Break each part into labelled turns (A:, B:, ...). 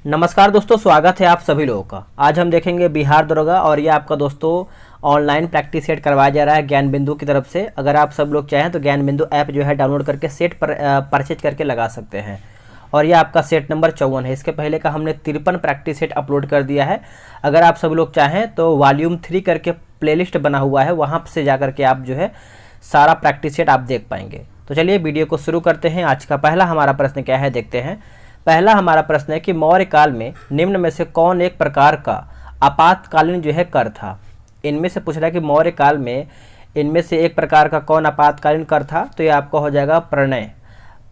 A: नमस्कार दोस्तों, स्वागत है आप सभी लोगों का। आज हम देखेंगे बिहार दरोगा और ये आपका दोस्तों ऑनलाइन प्रैक्टिस सेट करवाया जा रहा है ज्ञान बिंदु की तरफ से। अगर आप सब लोग चाहें तो ज्ञान बिंदु ऐप जो है डाउनलोड करके सेट पर परचेज करके लगा सकते हैं। और ये आपका सेट नंबर 54 है। इसके पहले का हमने 53 प्रैक्टिस सेट अपलोड कर दिया है। अगर आप सब लोग चाहें तो वॉल्यूम 3 करके प्लेलिस्ट बना हुआ है, वहाँ से जा करके आप जो है सारा प्रैक्टिस सेट आप देख पाएंगे। तो चलिए वीडियो को शुरू करते हैं। आज का पहला हमारा प्रश्न क्या है देखते हैं। पहला हमारा प्रश्न है कि मौर्य काल में निम्न में से कौन एक प्रकार का आपातकालीन जो है कर था। इनमें से पूछ रहा है कि मौर्य काल में इनमें से एक प्रकार का कौन आपातकालीन कर था। तो ये आपका हो जाएगा प्रणय।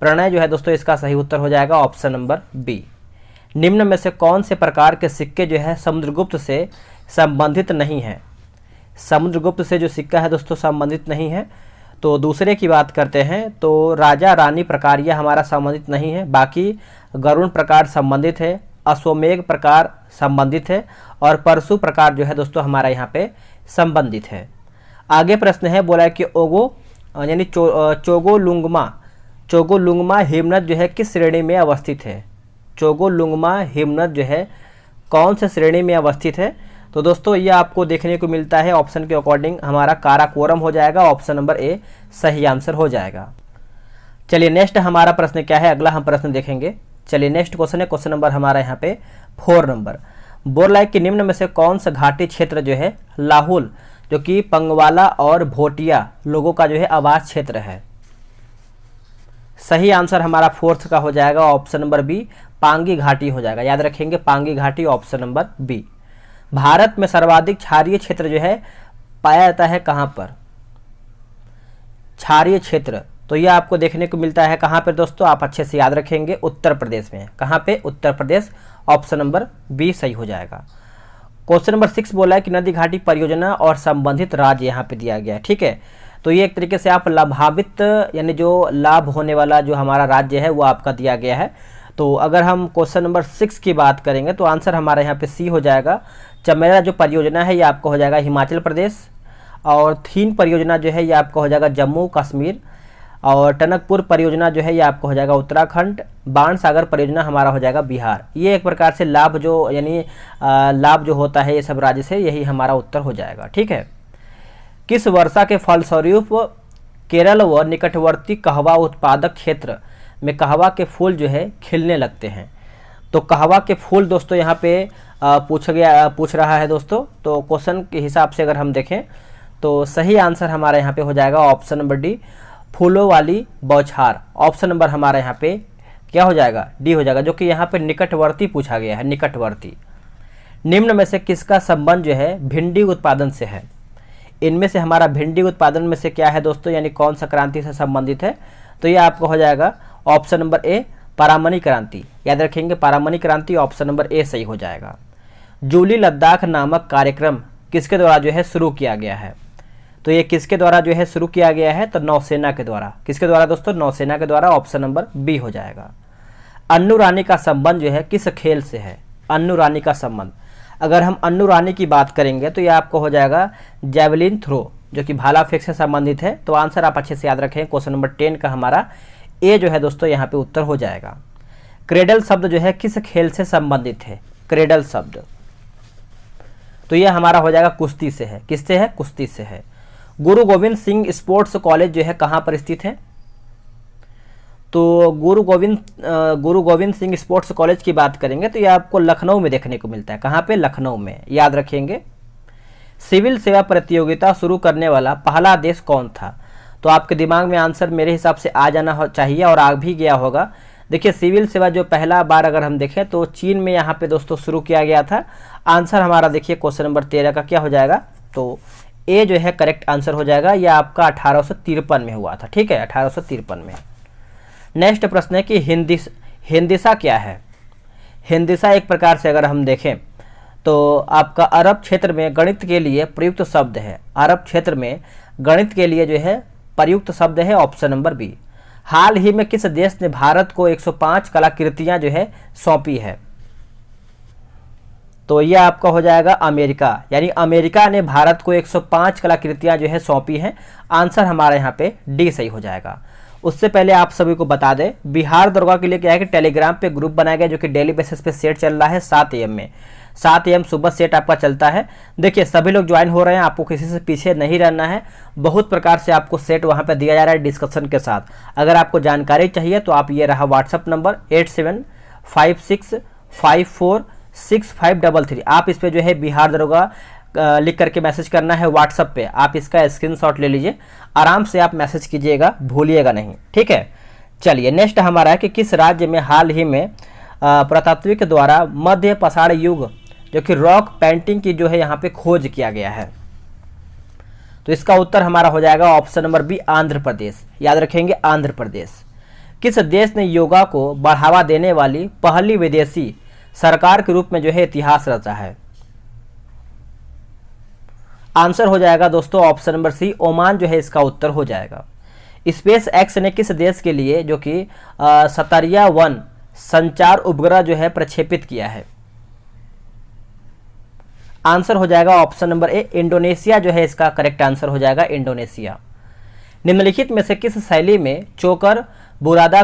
A: प्रणय जो है दोस्तों इसका सही उत्तर हो जाएगा ऑप्शन नंबर बी। निम्न में से कौन से प्रकार के सिक्के जो है समुद्रगुप्त से संबंधित नहीं है। समुद्रगुप्त से जो सिक्का है दोस्तों संबंधित नहीं है। तो दूसरे की बात करते हैं तो राजा रानी प्रकार यह हमारा संबंधित नहीं है। बाकी गरुण प्रकार संबंधित है, अश्वमेघ प्रकार संबंधित है और परशु प्रकार जो है दोस्तों हमारा यहाँ पे संबंधित है। आगे प्रश्न है, बोला है कि ओगो यानी चोगोलुंगमा हिमनद जो है किस श्रेणी में अवस्थित है। चोगोलुंगमा हिमनद जो है कौन से श्रेणी में अवस्थित है। तो दोस्तों ये आपको देखने को मिलता है ऑप्शन के अकॉर्डिंग हमारा काराकोरम हो जाएगा। ऑप्शन नंबर ए सही आंसर हो जाएगा। चलिए नेक्स्ट हमारा प्रश्न क्या है, अगला हम प्रश्न देखेंगे। चलिए नेक्स्ट क्वेश्चन है, क्वेश्चन नंबर हमारा यहाँ पे 4 नंबर। बोल रहा है कि निम्न में से कौन सा घाटी क्षेत्र जो है लाहुल जो कि पंगवाला और भोटिया लोगों का जो है आवास क्षेत्र है। सही आंसर हमारा 4th का हो जाएगा ऑप्शन नंबर बी, पांगी घाटी हो जाएगा। याद रखेंगे पांगी घाटी, ऑप्शन नंबर बी। भारत में सर्वाधिक क्षारीय क्षेत्र जो है पाया जाता है कहाँ पर। क्षारीय क्षेत्र तो ये आपको देखने को मिलता है कहाँ पर दोस्तों, आप अच्छे से याद रखेंगे उत्तर प्रदेश में। कहाँ पे, Uttar Pradesh, option number B सही हो जाएगा। क्वेश्चन नंबर 6 बोला है कि नदी घाटी परियोजना और संबंधित राज्य यहाँ पे दिया गया है। ठीक है, तो ये एक तरीके से आप लाभान्वित यानी जो लाभ होने वाला जो हमारा राज्य है वो आपका दिया गया है। तो अगर हम क्वेश्चन नंबर 6 की बात करेंगे तो आंसर हमारा यहाँ पे सी हो जाएगा। चमेरा जो परियोजना है ये आपका हो जाएगा हिमाचल प्रदेश, और थीन परियोजना जो है ये आपका हो जाएगा जम्मू कश्मीर, और टनकपुर परियोजना जो है ये आपका हो जाएगा उत्तराखंड, बाण सागर परियोजना हमारा हो जाएगा बिहार। ये एक प्रकार से लाभ जो यानी लाभ जो होता है ये सब राज्य से, यही हमारा उत्तर हो जाएगा। ठीक है, किस वर्षा के फलस्वरूप केरल व निकटवर्ती कहवा उत्पादक क्षेत्र में कहवा के फूल जो है खिलने लगते हैं। तो कहवा के फूल दोस्तों यहाँ पे पूछ रहा है दोस्तों। तो क्वेश्चन के हिसाब से अगर हम देखें तो सही आंसर हमारा यहाँ पे हो जाएगा ऑप्शन नंबर डी, फूलों वाली बौछार। ऑप्शन नंबर हमारा यहाँ पे क्या हो जाएगा, डी हो जाएगा, जो कि यहाँ पे निकटवर्ती पूछा गया है, निकटवर्ती। निम्न में से किसका संबंध जो है भिंडी उत्पादन से है। इनमें से हमारा भिंडी उत्पादन में से क्या है दोस्तों, यानी कौन सा क्रांति से संबंधित है। तो ये आपको हो जाएगा ऑप्शन नंबर ए, पारामनी क्रांति। याद रखेंगे पारामनी क्रांति, ऑप्शन नंबर ए सही हो जाएगा। जूली लद्दाख नामक कार्यक्रम किसके द्वारा जो है शुरू किया गया है। तो ये किसके द्वारा जो है शुरू किया गया है, तो नौसेना के द्वारा। किसके द्वारा दोस्तों, नौसेना के द्वारा, ऑप्शन नंबर बी हो जाएगा। अन्नू रानी का संबंध जो है किस खेल से है। अन्नू रानी का संबंध, अगर हम अन्नू रानी की बात करेंगे तो ये आपको हो जाएगा जैवलिन थ्रो जो कि भाला फेंक से संबंधित है। तो आंसर आप अच्छे से याद रखें, क्वेश्चन नंबर 10 का हमारा ए जो है दोस्तों यहाँ पे उत्तर हो जाएगा। क्रेडल शब्द जो है किस खेल से संबंधित है। क्रेडल शब्द तो ये हमारा हो जाएगा कुश्ती से है। किससे है, कुश्ती से है। गुरु गोविंद सिंह स्पोर्ट्स कॉलेज जो है कहाँ पर स्थित है। तो गुरु गोविंद सिंह स्पोर्ट्स कॉलेज की बात करेंगे तो ये आपको लखनऊ में देखने को मिलता है। कहाँ पे, लखनऊ में। याद रखेंगे। सिविल सेवा प्रतियोगिता शुरू करने वाला पहला देश कौन था। तो आपके दिमाग में आंसर मेरे हिसाब से आ जाना चाहिए और आ भी गया होगा। देखिए सिविल सेवा जो पहला बार अगर हम देखें तो चीन में यहाँ पे दोस्तों शुरू किया गया था। आंसर हमारा देखिए क्वेश्चन नंबर 13 का क्या हो जाएगा, तो ए जो है करेक्ट आंसर हो जाएगा। यह आपका 1853 में हुआ था। ठीक है, 1853 में। नेक्स्ट प्रश्न है कि हिंदिसा क्या है। हिंदिसा एक प्रकार से अगर हम देखें तो आपका अरब क्षेत्र में गणित के लिए प्रयुक्त शब्द है। अरब क्षेत्र में गणित के लिए जो है प्रयुक्त शब्द है, ऑप्शन नंबर बी। हाल ही में किस देश ने भारत को 105 कलाकृतियां जो है सौंपी है। तो यह आपका हो जाएगा अमेरिका, यानी अमेरिका ने भारत को 105 कलाकृतियां जो है सौंपी हैं। आंसर हमारा यहाँ पे डी सही हो जाएगा। उससे पहले आप सभी को बता दें, बिहार दरोगा के लिए क्या है कि टेलीग्राम पे ग्रुप बनाया गया जो कि डेली बेसिस पे सेट चल रहा है 7 AM में। 7 AM सुबह सेट आपका चलता है। देखिए सभी लोग ज्वाइन हो रहे हैं, आपको किसी से पीछे नहीं रहना है। बहुत प्रकार से आपको सेट वहाँ पे दिया जा रहा है डिस्कशन के साथ। अगर आपको जानकारी चाहिए तो आप ये रहा व्हाट्सअप नंबर 8756546533, आप इस पर जो है बिहार दरोगा लिख करके मैसेज करना है व्हाट्सअप पे। आप इसका स्क्रीनशॉट ले लीजिए, आराम से आप मैसेज कीजिएगा, भूलिएगा नहीं, ठीक है। चलिए नेक्स्ट हमारा है कि किस राज्य में हाल ही में पुरातात्विक द्वारा मध्य पाषाण युग जो कि रॉक पेंटिंग की जो है यहाँ पे खोज किया गया है। तो इसका उत्तर हमारा हो जाएगा option number B, Andhra Pradesh. याद रखेंगे आंध्र प्रदेश। किस देश ने योगा को बढ़ावा देने वाली पहली विदेशी सरकार के रूप में जो है इतिहास रचा है? आंसर हो जाएगा दोस्तों ऑप्शन नंबर सी, ओमान जो है इसका उत्तर हो जाएगा। स्पेस एक्स ने किस देश के लिए जो कि सतरिया 1 संचार उपग्रह जो है प्रक्षेपित किया है? आंसर हो जाएगा ऑप्शन नंबर ए, इंडोनेशिया जो है इसका करेक्ट आंसर हो जाएगा, इंडोनेशिया। निम्नलिखित में से किस शैली में चोकर बुरादा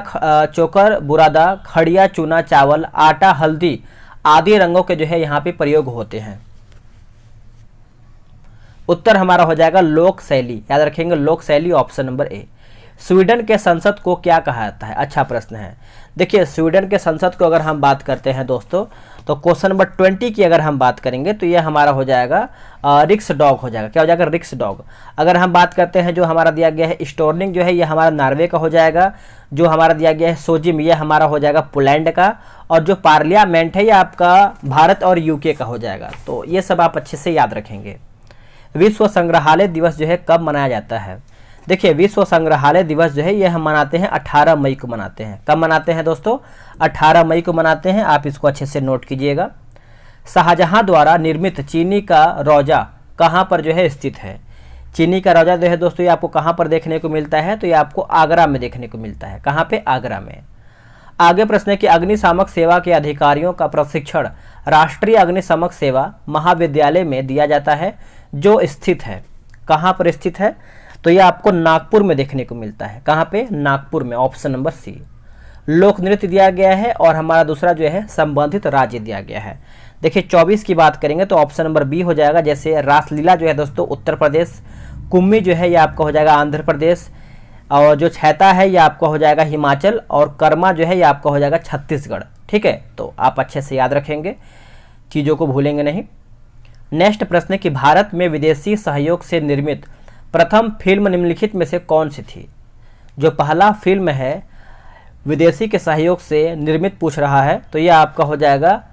A: खड़िया चूना चावल आटा हल्दी आदि रंगों के जो है यहाँ पे प्रयोग होते हैं? उत्तर हमारा हो जाएगा लोक शैली। याद रखेंगे लोक शैली, ऑप्शन नंबर ए। स्वीडन के संसद को क्या कहा जाता है? अच्छा प्रश्न है। देखिए स्वीडन के संसद को अगर हम बात करते हैं दोस्तों, तो क्वेश्चन नंबर 20 की अगर हम बात करेंगे तो ये हमारा हो जाएगा रिक्स डॉग हो जाएगा। क्या हो जाएगा? रिक्स डॉग। अगर हम बात करते हैं जो हमारा दिया गया है स्टोर्निंग जो है ये हमारा नॉर्वे का हो जाएगा। जो हमारा दिया गया है सोजिम ये हमारा हो जाएगा पोलैंड का। और जो पार्लियामेंट है ये आपका भारत और यूके का हो जाएगा। तो ये सब आप अच्छे से याद रखेंगे। विश्व संग्रहालय दिवस जो है कब मनाया जाता है? देखिए विश्व संग्रहालय दिवस जो है ये हम मनाते हैं 18 मई को मनाते हैं। कब मनाते हैं दोस्तों? 18 मई को मनाते हैं। आप इसको अच्छे से नोट कीजिएगा। शाहजहां द्वारा निर्मित चीनी का रौजा कहाँ पर जो है स्थित है? चीनी का रौजा जो है दोस्तों ये आपको कहाँ पर देखने को मिलता है? तो ये आपको आगरा में देखने को मिलता है। कहाँ पे? आगरा में। आगे प्रश्न है कि अग्निशामक सेवा के अधिकारियों का प्रशिक्षण राष्ट्रीय अग्निशामक सेवा महाविद्यालय में दिया जाता है जो स्थित है। कहाँ पर स्थित है? तो ये आपको नागपुर में देखने को मिलता है। कहाँ पे? नागपुर में, ऑप्शन नंबर सी। लोक नृत्य दिया गया है और हमारा दूसरा जो है संबंधित राज्य दिया गया है। देखिए 24 की बात करेंगे तो ऑप्शन नंबर बी हो जाएगा। जैसे रासलीला जो है दोस्तों उत्तर प्रदेश, कुम्मी जो है ये आपका हो जाएगा आंध्र प्रदेश, और जो छैता है ये आपका हो जाएगा हिमाचल, और कर्मा जो है ये आपका हो जाएगा छत्तीसगढ़। ठीक है, तो आप अच्छे से याद रखेंगे, चीज़ों को भूलेंगे नहीं। नेक्स्ट प्रश्न है कि भारत में विदेशी सहयोग से निर्मित प्रथम फिल्म निम्नलिखित में से कौन सी थी? जो पहला फिल्म है विदेशी के सहयोग से निर्मित पूछ रहा है तो ये आपका हो जाएगा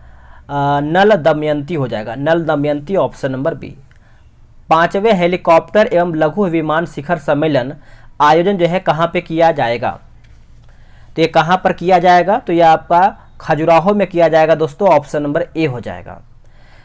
A: नल दमयंती हो जाएगा। Nal Damayanti, option number B. 5वें हेलीकॉप्टर एवं लघु विमान शिखर सम्मेलन आयोजन जो है कहाँ पे किया जाएगा? तो ये कहाँ पर किया जाएगा? तो ये आपका खजुराहो में किया जाएगा दोस्तों, ऑप्शन नंबर ए हो जाएगा।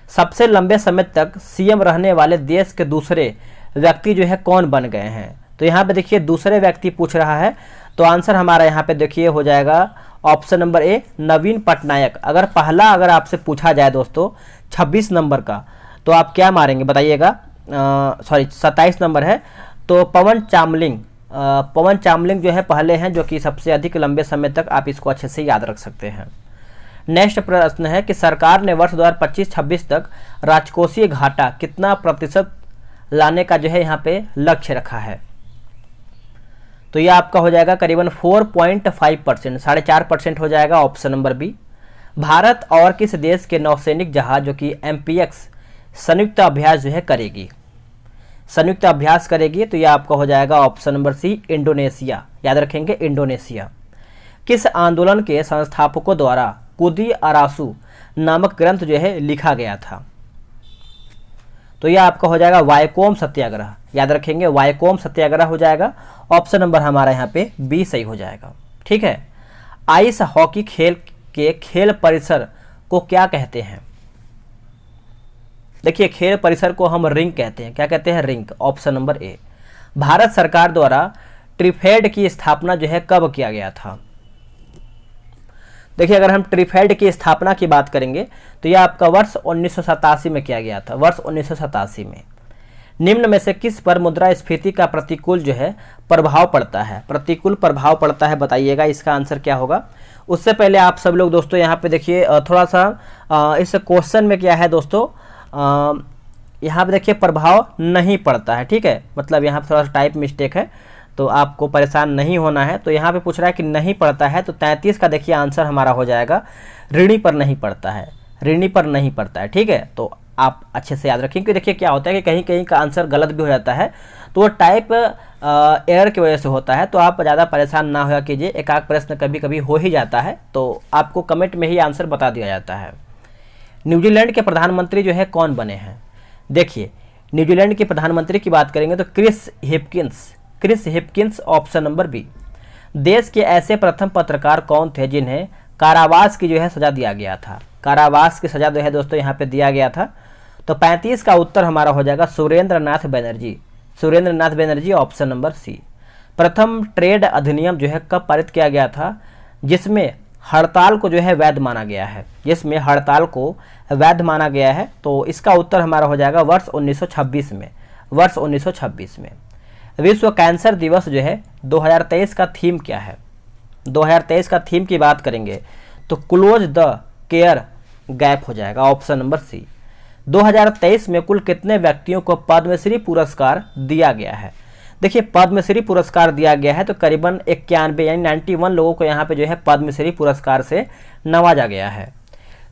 A: सबसे लंबे समय तक सीएम रहने वाले देश के दूसरे व्यक्ति जो है कौन बन गए हैं? तो यहाँ पे देखिए दूसरे व्यक्ति पूछ रहा है, तो आंसर हमारा यहाँ पे देखिए हो जाएगा ऑप्शन नंबर ए, नवीन पटनायक। अगर पहला अगर आपसे पूछा जाए दोस्तों 26 नंबर का, तो आप क्या मारेंगे बताइएगा? सॉरी 27 नंबर है, तो पवन चामलिंग जो है पहले हैं, जो कि सबसे अधिक लंबे समय तक आप इसको अच्छे से याद रख सकते हैं। नेक्स्ट प्रश्न है कि सरकार ने वर्ष 2025-26 तक राजकोषीय घाटा कितना प्रतिशत लाने का जो है यहाँ पे लक्ष्य रखा है? तो यह आपका हो जाएगा करीबन 4.5%, 4.5% हो जाएगा, ऑप्शन नंबर बी। भारत और किस देश के नौसैनिक जहाज जो कि MPX संयुक्त अभ्यास जो है करेगी? संयुक्त अभ्यास करेगी, तो यह आपका हो जाएगा ऑप्शन नंबर सी, इंडोनेशिया। याद रखेंगे इंडोनेशिया। किस आंदोलन के संस्थापकों द्वारा कुदी अरासू नामक ग्रंथ जो है लिखा गया था? तो यह आपका हो जाएगा वायकोम सत्याग्रह। याद रखेंगे वायकोम सत्याग्रह हो जाएगा, ऑप्शन नंबर हमारा यहाँ पे बी सही हो जाएगा। ठीक है, आइस हॉकी खेल के खेल परिसर को क्या कहते हैं? देखिए खेल परिसर को हम रिंक कहते हैं। क्या कहते हैं? रिंक, ऑप्शन नंबर ए। भारत सरकार द्वारा ट्रिफेड की स्थापना जो है कब किया गया था? देखिए अगर हम ट्रिफेड की स्थापना की बात करेंगे तो यह आपका वर्ष 1987 में किया गया था, वर्ष 1987 में। निम्न में से किस पर मुद्रास्फीति का प्रतिकूल जो है प्रभाव पड़ता है? प्रतिकूल प्रभाव पड़ता है, बताइएगा इसका आंसर क्या होगा। उससे पहले आप सब लोग दोस्तों यहाँ पे देखिए थोड़ा सा इस क्वेश्चन में क्या है दोस्तों, यहाँ पे देखिए प्रभाव नहीं पड़ता है, ठीक है, मतलब यहाँ पे थोड़ा सा टाइप मिस्टेक है, तो आपको परेशान नहीं होना है। तो यहाँ पे पूछ रहा है कि नहीं पड़ता है, तो 33 का देखिए आंसर हमारा हो जाएगा ऋणी पर नहीं पड़ता है, ऋणी पर नहीं पड़ता है, ठीक है। तो आप अच्छे से याद रखें, क्योंकि देखिए क्या होता है कि कहीं कहीं का आंसर गलत भी हो जाता है, तो वो टाइप एरर की वजह से होता है। तो आप ज़्यादा परेशान ना होया कीजिए, एक आध प्रश्न कभी कभी हो ही जाता है, तो आपको कमेंट में ही आंसर बता दिया जाता है। न्यूजीलैंड के प्रधानमंत्री जो है कौन बने हैं? देखिए न्यूजीलैंड के प्रधानमंत्री की बात करेंगे तो Chris Hipkins option number B. देश के ऐसे प्रथम पत्रकार कौन थे जिन्हें कारावास की जो है सजा दिया गया था? कारावास की सजा जो है दोस्तों यहाँ पे दिया गया था। तो 35 का उत्तर हमारा हो जाएगा सुरेंद्र नाथ बनर्जी ऑप्शन नंबर सी। प्रथम ट्रेड अधिनियम जो है कब पारित किया गया था जिसमें हड़ताल को जो है वैध माना गया है? जिसमें हड़ताल को वैध माना गया है, तो इसका उत्तर हमारा हो जाएगा वर्ष 1926 में, वर्ष 1926 में। विश्व कैंसर दिवस जो है 2023 का थीम क्या है? 2023 का थीम की बात करेंगे तो क्लोज द केयर गैप हो जाएगा, ऑप्शन नंबर सी। 2023 में कुल कितने व्यक्तियों को पद्मश्री पुरस्कार दिया गया है? देखिए पद्मश्री पुरस्कार दिया गया है तो करीबन 91 यानी 91 लोगों को यहाँ पे जो है पद्मश्री पुरस्कार से नवाजा गया है।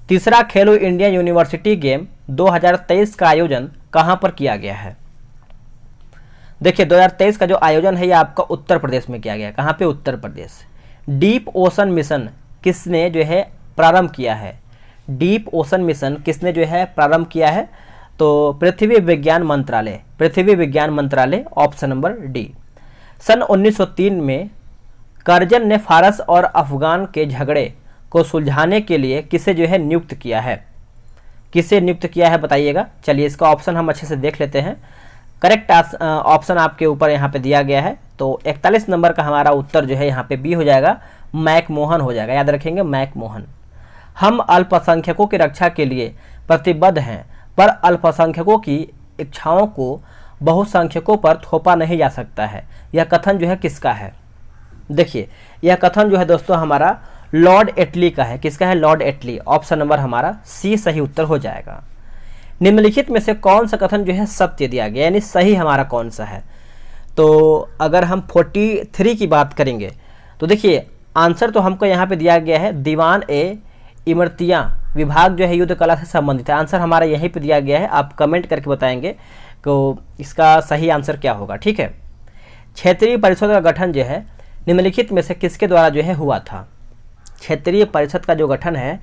A: तीसरा खेलो इंडिया यूनिवर्सिटी गेम 2023 का आयोजन कहाँ पर किया गया है? देखिए 2023 का जो आयोजन है ये आपका उत्तर प्रदेश में किया गया है। कहाँ पे? Uttar Pradesh. Deep ocean mission किसने जो है प्रारंभ किया है? डीप ओशन मिशन किसने जो है प्रारंभ किया है? तो पृथ्वी विज्ञान मंत्रालय ऑप्शन नंबर डी। सन 1903 में करजन ने फारस और अफगान के झगड़े को सुलझाने के लिए किसे जो है नियुक्त किया है? किसे नियुक्त किया है बताइएगा। चलिए इसका ऑप्शन हम अच्छे से देख लेते हैं। करेक्ट ऑप्शन आपके ऊपर यहाँ पे दिया गया है, तो 41 नंबर का हमारा उत्तर जो है यहाँ पे बी हो जाएगा, मैकमोहन हो जाएगा, याद रखेंगे मैकमोहन। हम अल्पसंख्यकों की रक्षा के लिए प्रतिबद्ध हैं, पर अल्पसंख्यकों की इच्छाओं को बहुसंख्यकों पर थोपा नहीं जा सकता है। यह कथन जो है किसका है? देखिए यह कथन जो है दोस्तों हमारा लॉर्ड एटली का है। किसका है? लॉर्ड एटली। ऑप्शन नंबर हमारा सी सही उत्तर हो जाएगा। निम्नलिखित में से कौन सा कथन जो है सत्य दिया गया, यानी सही हमारा कौन सा है? तो अगर हम 43 की बात करेंगे तो देखिए आंसर तो हमको यहाँ पे दिया गया है दीवान ए इमरतियाँ विभाग जो है युद्ध कला से संबंधित है। आंसर हमारा यहीं पे दिया गया है, आप कमेंट करके बताएंगे तो इसका सही आंसर क्या होगा, ठीक है। क्षेत्रीय परिषद का गठन जो है निम्नलिखित में से किसके द्वारा जो है हुआ था? क्षेत्रीय परिषद का जो गठन है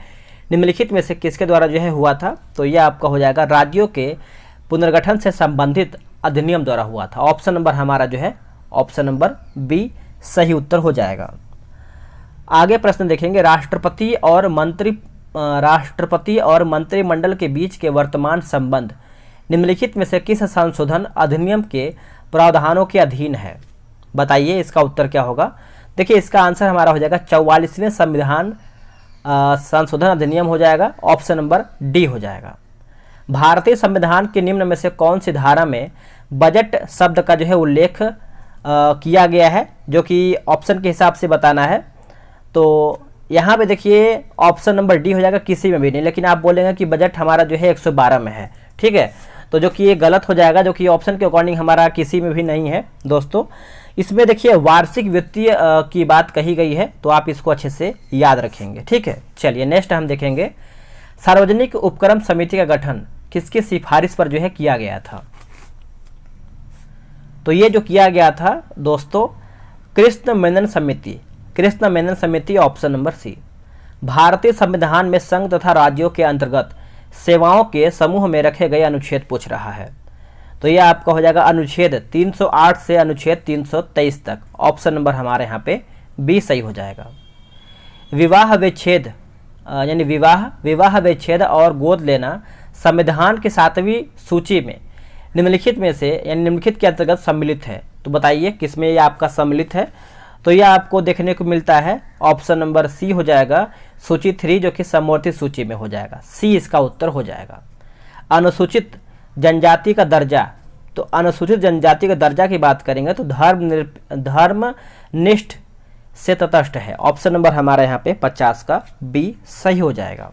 A: निम्नलिखित में से किसके द्वारा जो है हुआ था? तो यह आपका हो जाएगा राज्यों के पुनर्गठन से संबंधित अधिनियम द्वारा हुआ था। ऑप्शन नंबर हमारा जो है ऑप्शन नंबर बी सही उत्तर हो जाएगा। आगे प्रश्न देखेंगे, राष्ट्रपति और मंत्रिमंडल के बीच के वर्तमान संबंध निम्नलिखित में से किस संशोधन अधिनियम के प्रावधानों के अधीन है? बताइए इसका उत्तर क्या होगा। देखिए इसका आंसर हमारा हो जाएगा 44वें संविधान संशोधन अधिनियम हो जाएगा, ऑप्शन नंबर डी हो जाएगा। भारतीय संविधान के निम्न में से कौन सी धारा में बजट शब्द का जो है उल्लेख किया गया है, जो कि ऑप्शन के हिसाब से बताना है? तो यहाँ पे देखिए ऑप्शन नंबर डी हो जाएगा, किसी में भी नहीं, लेकिन आप बोलेंगे कि बजट हमारा जो है 112 में है, ठीक है, तो जो कि ये गलत हो जाएगा, जो कि ऑप्शन के अकॉर्डिंग हमारा किसी में भी नहीं है दोस्तों। इसमें देखिए वार्षिक वित्तीय की बात कही गई है, तो आप इसको अच्छे से याद रखेंगे, ठीक है। चलिए नेक्स्ट हम देखेंगे, सार्वजनिक उपक्रम समिति का गठन किसकी सिफारिश पर जो है किया गया था? तो ये जो किया गया था दोस्तों कृष्ण मेनन समिति, ऑप्शन नंबर सी। भारतीय संविधान में संघ तथा राज्यों के अंतर्गत सेवाओं के समूह में रखे गए अनुच्छेद पूछ रहा है, तो ये आपका हो जाएगा अनुच्छेद 308 से अनुच्छेद 323 तक। ऑप्शन नंबर हमारे यहाँ पे बी सही हो जाएगा। विवाह विच्छेद यानी विवाह विच्छेद और गोद लेना संविधान की 7वीं सूची में निम्नलिखित में से यानी निम्नलिखित के अंतर्गत सम्मिलित है, तो बताइए किसमें ये आपका सम्मिलित है? तो यह आपको देखने को मिलता है ऑप्शन नंबर सी हो जाएगा, सूची 3 जो कि समवर्ती सूची में हो जाएगा, सी इसका उत्तर हो जाएगा। अनुसूचित जनजाति का दर्जा तो अनुसूचित जनजाति के दर्जा की बात करेंगे तो धर्मनिष्ठ से तटस्थ है। ऑप्शन नंबर हमारा यहाँ पे 50 का बी सही हो जाएगा।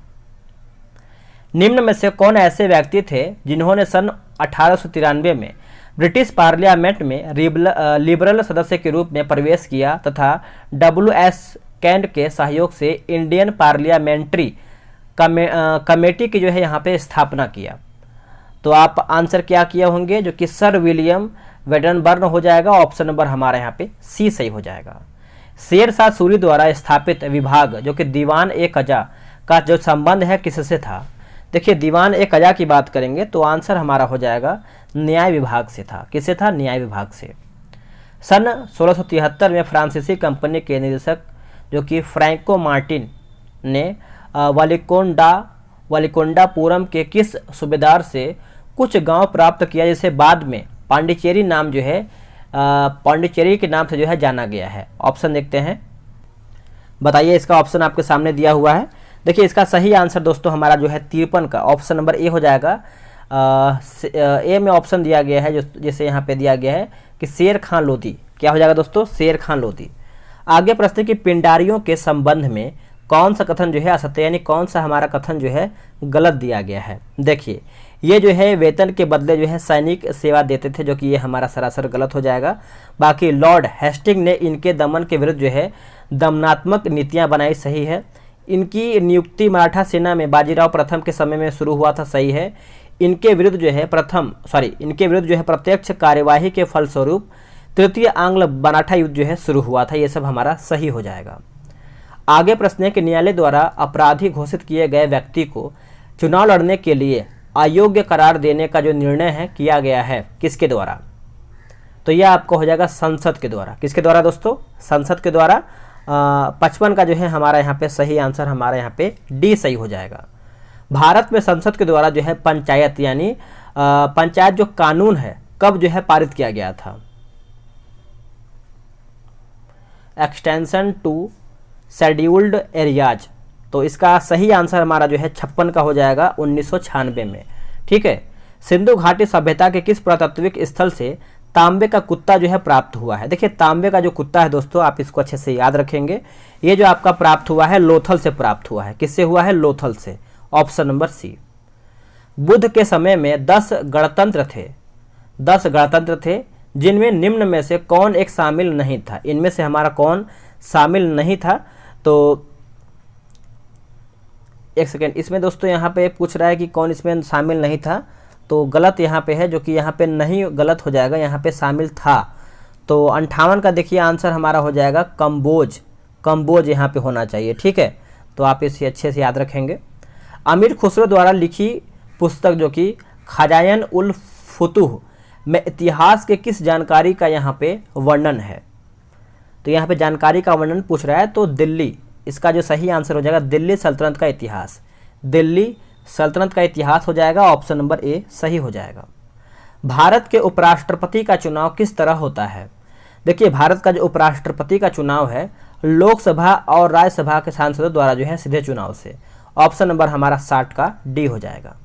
A: निम्न में से कौन ऐसे व्यक्ति थे जिन्होंने सन 1893 में ब्रिटिश पार्लियामेंट में लिबरल सदस्य के रूप में प्रवेश किया तथा WS कैंट के सहयोग से इंडियन पार्लियामेंट्री कमेटी की जो है यहाँ पे स्थापना किया। तो आप आंसर क्या किया होंगे, जो कि सर विलियम वेडनबर्न हो जाएगा। ऑप्शन नंबर हमारा यहाँ पे सी सही हो जाएगा। शेरशाह सूरी द्वारा स्थापित विभाग जो कि दीवान ए कजा का जो संबंध है किससे था। देखिए दीवान ए कजा की बात करेंगे तो आंसर हमारा हो जाएगा न्याय विभाग से था। किससे था, न्याय विभाग से। सन 1673 में फ्रांसीसी कंपनी के निदेशक जो कि फ्रैंको मार्टिन ने वालिकोंडापुरम के किस सूबेदार से कुछ गांव प्राप्त किया जिसे बाद में पांडिचेरी नाम जो है पांडिचेरी के नाम से जो है जाना गया है। ऑप्शन देखते हैं, बताइए। इसका ऑप्शन आपके सामने दिया हुआ है। देखिए इसका सही आंसर दोस्तों हमारा जो है 53 का ऑप्शन नंबर ए हो जाएगा। ए में ऑप्शन दिया गया है जैसे यहाँ पे दिया गया है कि शेर खान लोधी। क्या हो जाएगा दोस्तों, शेर खान लोधी। आगे प्रश्न की पिंडारियों के संबंध में कौन सा कथन जो है असत्य, यानी कौन सा हमारा कथन जो है गलत दिया गया है। देखिए ये जो है वेतन के बदले जो है सैनिक सेवा देते थे, जो कि ये हमारा सरासर गलत हो जाएगा। बाकी लॉर्ड हेस्टिंग ने इनके दमन के विरुद्ध जो है दमनात्मक नीतियां बनाई, सही है। इनकी नियुक्ति मराठा सेना में बाजीराव प्रथम के समय में शुरू हुआ था, सही है। इनके विरुद्ध जो है प्रत्यक्ष कार्यवाही के फलस्वरूप तृतीय आंग्ल मराठा युद्ध जो है शुरू हुआ था। ये सब हमारा सही हो जाएगा। आगे प्रश्न है कि न्यायालय द्वारा अपराधी घोषित किए गए व्यक्ति को चुनाव लड़ने के लिए अयोग्य करार देने का जो निर्णय है किया गया है किसके द्वारा। तो यह आपको हो जाएगा संसद के द्वारा। किसके द्वारा दोस्तों, संसद के द्वारा। 55 का जो है हमारा यहाँ पे सही आंसर हमारा यहाँ पे डी सही हो जाएगा। भारत में संसद के द्वारा जो है पंचायत यानी पंचायत जो कानून है कब जो है पारित किया गया था। Extension to scheduled areas. तो इसका सही आंसर हमारा जो है 56 का हो जाएगा 1996 में। ठीक है। सिंधु घाटी सभ्यता के किस पुरातात्विक स्थल से तांबे का कुत्ता जो है प्राप्त हुआ है। देखिए तांबे का जो कुत्ता है दोस्तों आप इसको अच्छे से याद रखेंगे। ये जो आपका प्राप्त हुआ है लोथल से प्राप्त हुआ है। किससे हुआ है, लोथल से। Option number C. बुद्ध के समय में 10 गणतंत्र थे जिनमें निम्न में से कौन एक शामिल नहीं था। इनमें से हमारा कौन शामिल नहीं था। तो एक सेकेंड, इसमें दोस्तों यहाँ पे पूछ रहा है कि कौन इसमें शामिल नहीं था, तो गलत यहाँ पे है, जो कि यहाँ पे नहीं गलत हो जाएगा, यहाँ पे शामिल था। तो 58 का देखिए आंसर हमारा हो जाएगा कंबोज यहाँ पे होना चाहिए। ठीक है, तो आप इसे अच्छे से याद रखेंगे। अमीर खुसरो द्वारा लिखी पुस्तक जो कि खजायन उल फुतूह में इतिहास के किस जानकारी का यहाँ पे वर्णन है। तो यहाँ पे जानकारी का वर्णन पूछ रहा है, तो दिल्ली, इसका जो सही आंसर हो जाएगा दिल्ली सल्तनत का इतिहास। दिल्ली सल्तनत का इतिहास हो जाएगा। ऑप्शन नंबर ए सही हो जाएगा। भारत के उपराष्ट्रपति का चुनाव किस तरह होता है। देखिए भारत का जो उपराष्ट्रपति का चुनाव है लोकसभा और राज्यसभा के सांसदों द्वारा जो है सीधे चुनाव से। ऑप्शन नंबर हमारा 60 का डी हो जाएगा।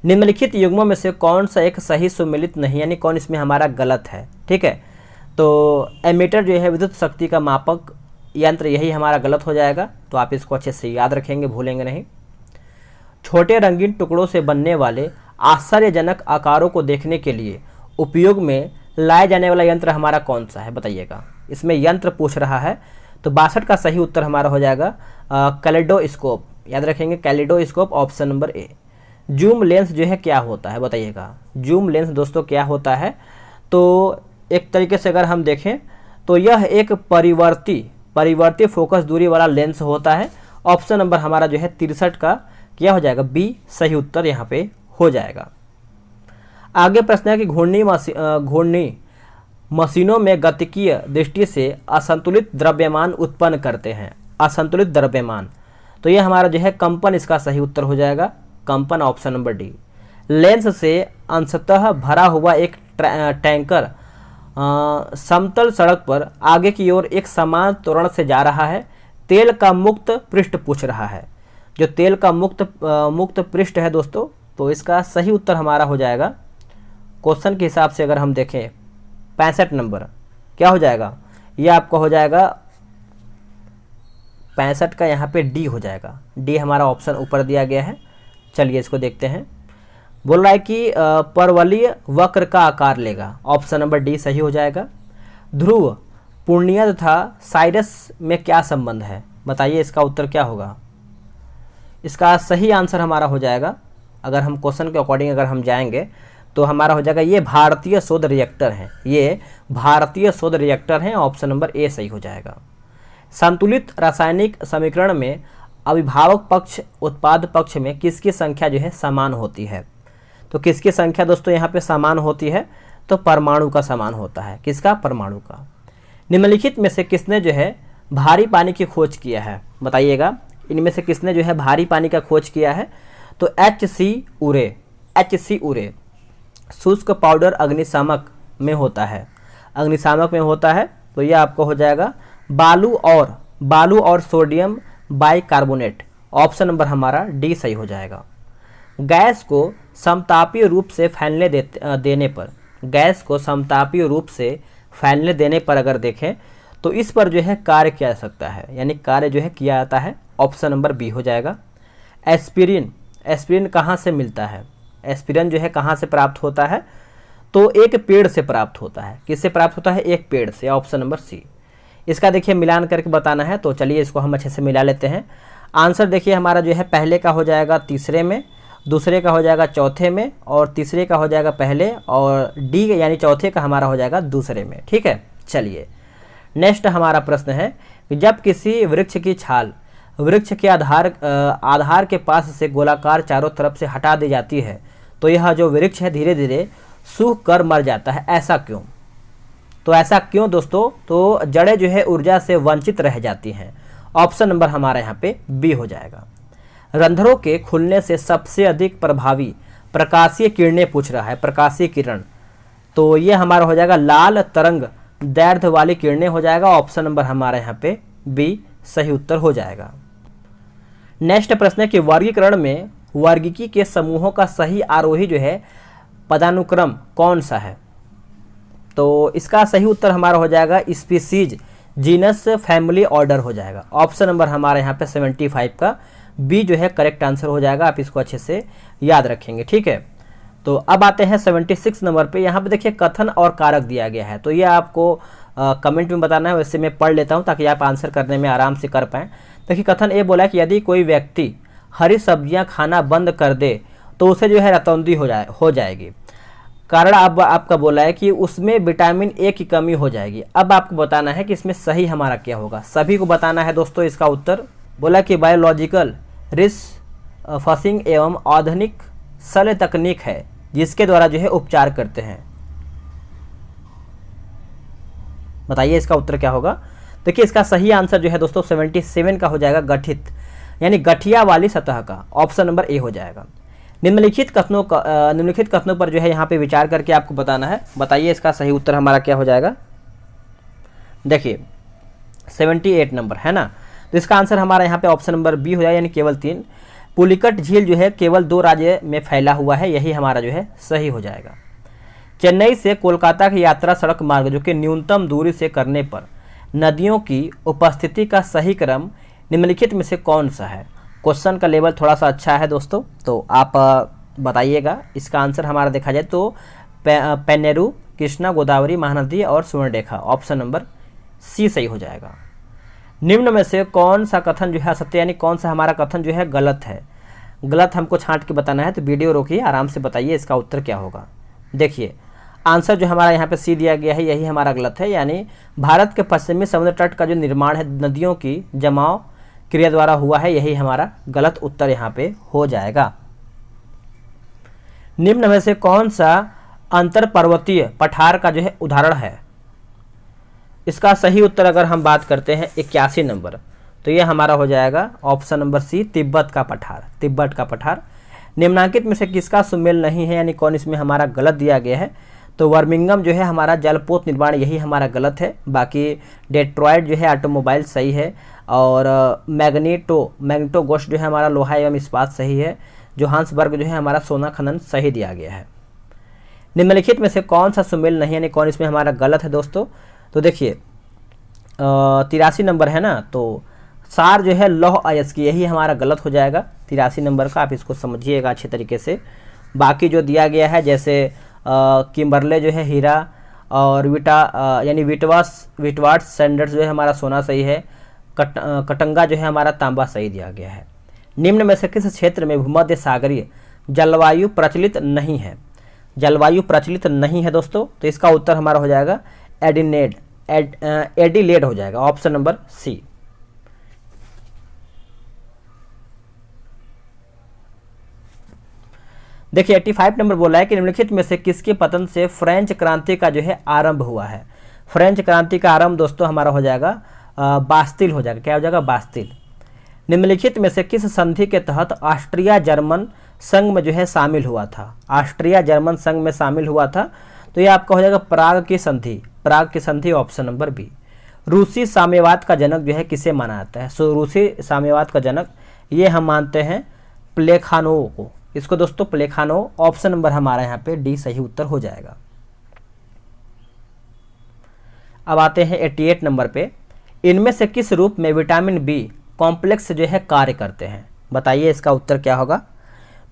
A: निम्नलिखित युग्मों में से कौन सा एक सही सुमेलित नहीं, यानी कौन इसमें हमारा गलत है। ठीक है, तो एमीटर जो है विद्युत शक्ति का मापक यंत्र, यही हमारा गलत हो जाएगा। तो आप इसको अच्छे से याद रखेंगे, भूलेंगे नहीं। छोटे रंगीन टुकड़ों से बनने वाले आश्चर्यजनक आकारों को देखने के लिए उपयोग में लाए जाने वाला यंत्र हमारा कौन सा है, बताइएगा। इसमें यंत्र पूछ रहा है, तो 62 का सही उत्तर हमारा हो जाएगा कैलेडोस्कोप। याद रखेंगे kaleidoscope, option number A. Zoom lens जो है क्या होता है, बताइएगा। जूम लेंस दोस्तों क्या होता है, तो एक तरीके से अगर हम देखें तो यह एक परिवर्ती फोकस दूरी वाला लेंस होता है। ऑप्शन नंबर हमारा जो है 63 का क्या हो जाएगा, बी सही उत्तर यहाँ पे हो जाएगा। आगे प्रश्न है कि घूर्णी मशीनों में गतिकीय दृष्टि से असंतुलित द्रव्यमान उत्पन्न करते हैं। असंतुलित द्रव्यमान, तो ये हमारा जो है कंपन, इसका सही उत्तर हो जाएगा कंपन, ऑप्शन नंबर डी। लेंस से अंशतः भरा हुआ एक टैंकर समतल सड़क पर आगे की ओर एक समान त्वरण से जा रहा है। तेल का मुक्त पृष्ठ पूछ रहा है। जो तेल का मुक्त पृष्ठ है दोस्तों, तो इसका सही उत्तर हमारा हो जाएगा क्वेश्चन के हिसाब से अगर हम देखें 65 नंबर क्या हो जाएगा, ये आपका हो जाएगा 65 का यहाँ पे डी हो जाएगा। डी हमारा ऑप्शन ऊपर दिया गया है। चलिए इसको देखते हैं। बोल रहा है कि परवलय वक्र का आकार लेगा, ऑप्शन नंबर डी सही हो जाएगा। ध्रुव, पूर्णिया तथा साइरस में क्या संबंध है, बताइए इसका उत्तर क्या होगा। इसका सही आंसर हमारा हो जाएगा, अगर हम क्वेश्चन के अकॉर्डिंग अगर हम जाएंगे तो हमारा हो जाएगा ये भारतीय शोध रिएक्टर हैं, ये भारतीय शोध रिएक्टर हैं, ऑप्शन नंबर ए सही हो जाएगा। संतुलित रासायनिक समीकरण में अभिभावक पक्ष उत्पाद पक्ष में किसकी संख्या जो है समान होती है, तो किसकी संख्या दोस्तों यहाँ पे समान होती है, तो परमाणु का समान होता है। किसका, परमाणु का। निम्नलिखित में से किसने जो है भारी पानी की खोज किया है, बताइएगा इनमें से किसने जो है भारी पानी का खोज किया है, तो HC उरे शुष्क पाउडर अग्निशामक में होता है, अग्निशामक में होता है, तो यह आपको हो जाएगा बालू और सोडियम बाइकार्बोनेट, ऑप्शन नंबर हमारा डी सही हो जाएगा। गैस को समतापीय रूप से फैलने देने पर, गैस को समतापीय रूप से फैलने देने पर अगर देखें तो इस पर जो है कार्य किया जा सकता है, यानी कार्य जो है किया जाता है, ऑप्शन नंबर बी हो जाएगा। एस्पिरिन कहाँ से मिलता है, एस्पिरिन जो है कहाँ से प्राप्त होता है, तो एक पेड़ से प्राप्त होता है। किससे प्राप्त होता है, एक पेड़ से, ऑप्शन नंबर सी। इसका देखिए मिलान करके बताना है, तो चलिए इसको हम अच्छे से मिला लेते हैं। आंसर देखिए हमारा जो है पहले का हो जाएगा तीसरे में, दूसरे का हो जाएगा चौथे में, और तीसरे का हो जाएगा पहले, और डी यानी चौथे का हमारा हो जाएगा दूसरे में। ठीक है, चलिए नेक्स्ट हमारा प्रश्न है कि जब किसी वृक्ष की छाल वृक्ष के आधार के पास से गोलाकार चारों तरफ से हटा दी जाती है तो यह जो वृक्ष है धीरे धीरे सूख कर मर जाता है, ऐसा क्यों। तो ऐसा क्यों दोस्तों, तो जड़ें जो है ऊर्जा से वंचित रह जाती हैं, ऑप्शन नंबर हमारा यहाँ पे बी हो जाएगा। रंध्रों के खुलने से सबसे अधिक प्रभावी प्रकाशीय किरणें पूछ रहा है, प्रकाशीय किरण, तो ये हमारा हो जाएगा लाल तरंग दैर्ध्य वाली किरणें हो जाएगा, ऑप्शन नंबर हमारा यहाँ पे बी सही उत्तर हो जाएगा। नेक्स्ट प्रश्न है कि वर्गीकरण में वर्गीकी के समूहों का सही आरोही जो है पदानुक्रम कौन सा है, तो इसका सही उत्तर हमारा हो जाएगा स्पीसीज जीनस फैमिली ऑर्डर हो जाएगा, ऑप्शन नंबर हमारे यहाँ पे 75 का बी जो है करेक्ट आंसर हो जाएगा। आप इसको अच्छे से याद रखेंगे। ठीक है, तो अब आते हैं 76 नंबर पे। यहाँ पे देखिए कथन और कारक दिया गया है, तो ये आपको कमेंट में बताना है, वैसे मैं पढ़ लेता हूँ ताकि आप आंसर करने में आराम से कर पाएँ। देखिए कथन ये बोला कि यदि कोई व्यक्ति हरी सब्जियां खाना बंद कर दे तो उसे जो है रतौंधी हो जाएगी। कारण अब आपका बोला है कि उसमें विटामिन ए की कमी हो जाएगी। अब आपको बताना है कि इसमें सही हमारा क्या होगा, सभी को बताना है दोस्तों। इसका उत्तर बोला कि बायोलॉजिकल रिसफसिंग एवं आधुनिक शल्य तकनीक है जिसके द्वारा जो है उपचार करते हैं। बताइए इसका उत्तर क्या होगा। देखिए इसका सही आंसर जो है दोस्तों 77 का हो जाएगा गठित, यानी गठिया वाली सतह का, ऑप्शन नंबर ए हो जाएगा। निम्नलिखित कथनों पर जो है यहाँ पे विचार करके आपको बताना है। बताइए इसका सही उत्तर हमारा क्या हो जाएगा। देखिए 78 नंबर है ना, तो इसका आंसर हमारा यहाँ पे ऑप्शन नंबर बी हो जाएगा, यानी केवल 3। पुलिकट झील जो है केवल 2 राज्य में फैला हुआ है, यही हमारा जो है सही हो जाएगा। चेन्नई से कोलकाता की यात्रा सड़क मार्ग जो कि न्यूनतम दूरी से करने पर नदियों की उपस्थिति का सही क्रम निम्नलिखित में से कौन सा है। क्वेश्चन का लेवल थोड़ा सा अच्छा है दोस्तों, तो आप बताइएगा। इसका आंसर हमारा देखा जाए तो पेन्नेरू, कृष्णा, गोदावरी, महानदी और सुवर्णरेखा, ऑप्शन नंबर सी सही हो जाएगा। निम्न में से कौन सा कथन जो है सत्य, यानी कौन सा हमारा कथन जो है गलत है। गलत हमको छांट के बताना है, तो वीडियो रोकिए, आराम से बताइए इसका उत्तर क्या होगा। देखिए आंसर जो हमारा यहाँ पे सी दिया गया है यही हमारा गलत है, यानी भारत के पश्चिमी समुद्र तट का जो निर्माण है नदियों की जमाव क्रिया द्वारा हुआ है, यही हमारा गलत उत्तर यहाँ पे हो जाएगा। निम्न में से कौन सा अंतर पर्वतीय पठार का जो है उदाहरण है। इसका सही उत्तर अगर हम बात करते हैं 81 नंबर, तो ये हमारा हो जाएगा ऑप्शन नंबर सी तिब्बत का पठार, तिब्बत का पठार। निम्नांकित में से किसका सुमेल नहीं है, यानी कौन इसमें हमारा गलत दिया गया है, तो बर्मिंघम जो है हमारा जलपोत निर्माण यही हमारा गलत है। बाकी डेट्रॉयट जो है ऑटोमोबाइल सही है, और मैग्नेटोगोस्ट जो है हमारा लोहा एवं इस्पात सही है। जोहान्सबर्ग जो है हमारा सोना खनन सही दिया गया है। निम्नलिखित में से कौन सा सुमेल नहीं, यानी कौन इसमें हमारा गलत है दोस्तों। तो देखिए 83 नंबर है ना, तो सार जो है लौह अयस्की, यही हमारा गलत हो जाएगा 83 नंबर का। आप इसको समझिएगा अच्छे तरीके से। बाकी जो दिया गया है जैसे किम्बरले जो है हीरा, और यानी विटवार्ड सैंडर्स जो है हमारा सोना सही है, कटंगा जो है हमारा तांबा सही दिया गया है। निम्न में से किस क्षेत्र में भूमध्य सागरीय जलवायु प्रचलित नहीं है? जलवायु प्रचलित नहीं है दोस्तों, तो इसका उत्तर हमारा हो जाएगा एडिलेड हो जाएगा, ऑप्शन नंबर सी। देखिए 85 नंबर बोला है कि निम्नलिखित में से किसके पतन से फ्रेंच क्रांति का जो है आरंभ हुआ है? फ्रेंच क्रांति का आरंभ दोस्तों हमारा हो जाएगा बास्तिल हो जाएगा। क्या हो जाएगा? बास्तिल। निम्नलिखित में से किस संधि के तहत ऑस्ट्रिया जर्मन संघ में जो है शामिल हुआ था? ऑस्ट्रिया जर्मन संघ में शामिल हुआ था, तो ये आपका हो जाएगा प्राग की संधि। प्राग की संधि, ऑप्शन नंबर बी। रूसी साम्यवाद का जनक जो है किसे माना जाता है? सो रूसी साम्यवाद का जनक ये हम मानते हैं प्लेखानोव को। इसको दोस्तों प्लेखानोव, ऑप्शन नंबर हमारा यहाँ पे डी सही उत्तर हो जाएगा। अब आते हैं 88 नंबर पे। इनमें से किस रूप में विटामिन बी कॉम्प्लेक्स जो है कार्य करते हैं? बताइए इसका उत्तर क्या होगा।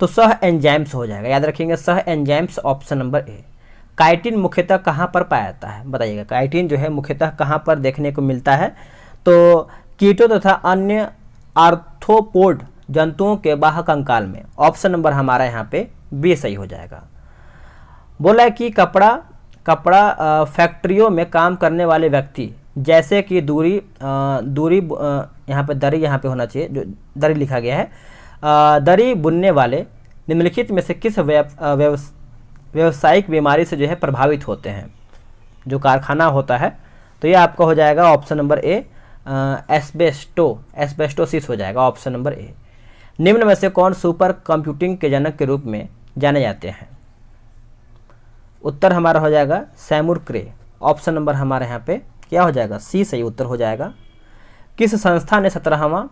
A: तो सह एंजाइम्स हो जाएगा, याद रखेंगे सह एंजाइम्स, ऑप्शन नंबर ए। काइटिन मुख्यतः कहाँ पर पाया जाता है? बताइएगा काइटिन जो है मुख्यतः कहाँ पर देखने को मिलता है? तो कीटो तथा अन्य आर्थ्रोपोड जंतुओं के बाह्य कंकाल में, ऑप्शन नंबर हमारा यहाँ पे बी सही हो जाएगा। बोला है कि कपड़ा फैक्ट्रियों में काम करने वाले व्यक्ति, जैसे कि दूरी यहाँ पे दरी, यहाँ पे होना चाहिए जो दरी लिखा गया है, दरी बुनने वाले निम्नलिखित में से किस व्यावसायिक बीमारी से जो है प्रभावित होते हैं? जो कारखाना होता है, तो ये आपका हो जाएगा ऑप्शन नंबर ए, एस्बेस्टोसिस हो जाएगा, ऑप्शन नंबर ए। निम्न में से कौन सुपर कंप्यूटिंग के जनक के रूप में जाने जाते हैं? उत्तर हमारा हो जाएगा सैमुर क्रे, ऑप्शन नंबर हमारे यहाँ पे क्या हो जाएगा? सी सही उत्तर हो जाएगा। किस संस्था ने 17वां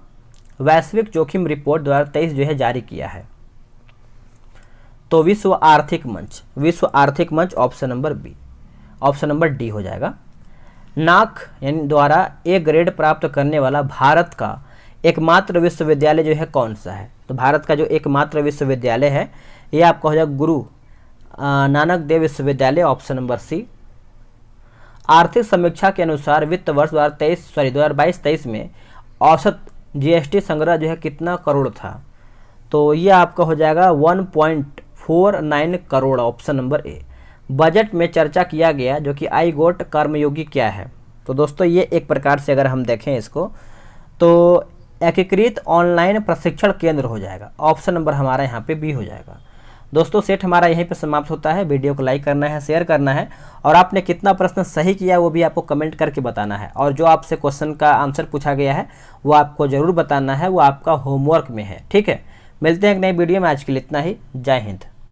A: वैश्विक जोखिम रिपोर्ट 2023 जो है जारी किया है? तो विश्व आर्थिक मंच, विश्व आर्थिक मंच, option number B, option number D हो जाएगा। नाक यानी द्वारा ए ग्रेड प्राप्त करने वाला भारत का एकमात्र विश्वविद्यालय जो है कौन सा है? तो भारत का जो एकमात्र विश्वविद्यालय है ये आपका हो जाएगा गुरु नानक देव विश्वविद्यालय, ऑप्शन नंबर सी। आर्थिक समीक्षा के अनुसार वित्त वर्ष 2022-23 में औसत जीएसटी संग्रह जो है कितना करोड़ था? तो ये आपका हो जाएगा 1.49 करोड़, ऑप्शन नंबर ए। बजट में चर्चा किया गया जो कि आई गोट कर्मयोगी क्या है? तो दोस्तों ये एक प्रकार से अगर हम देखें इसको तो एकीकृत ऑनलाइन प्रशिक्षण केंद्र हो जाएगा, ऑप्शन नंबर हमारा यहाँ पे बी हो जाएगा। दोस्तों सेट हमारा यहीं पे समाप्त होता है। वीडियो को लाइक करना है, शेयर करना है, और आपने कितना प्रश्न सही किया वो भी आपको कमेंट करके बताना है। और जो आपसे क्वेश्चन का आंसर पूछा गया है वो आपको ज़रूर बताना है, वो आपका होमवर्क में है। ठीक है, मिलते हैं एक नई वीडियो में। आज के लिए इतना ही। जय हिंद।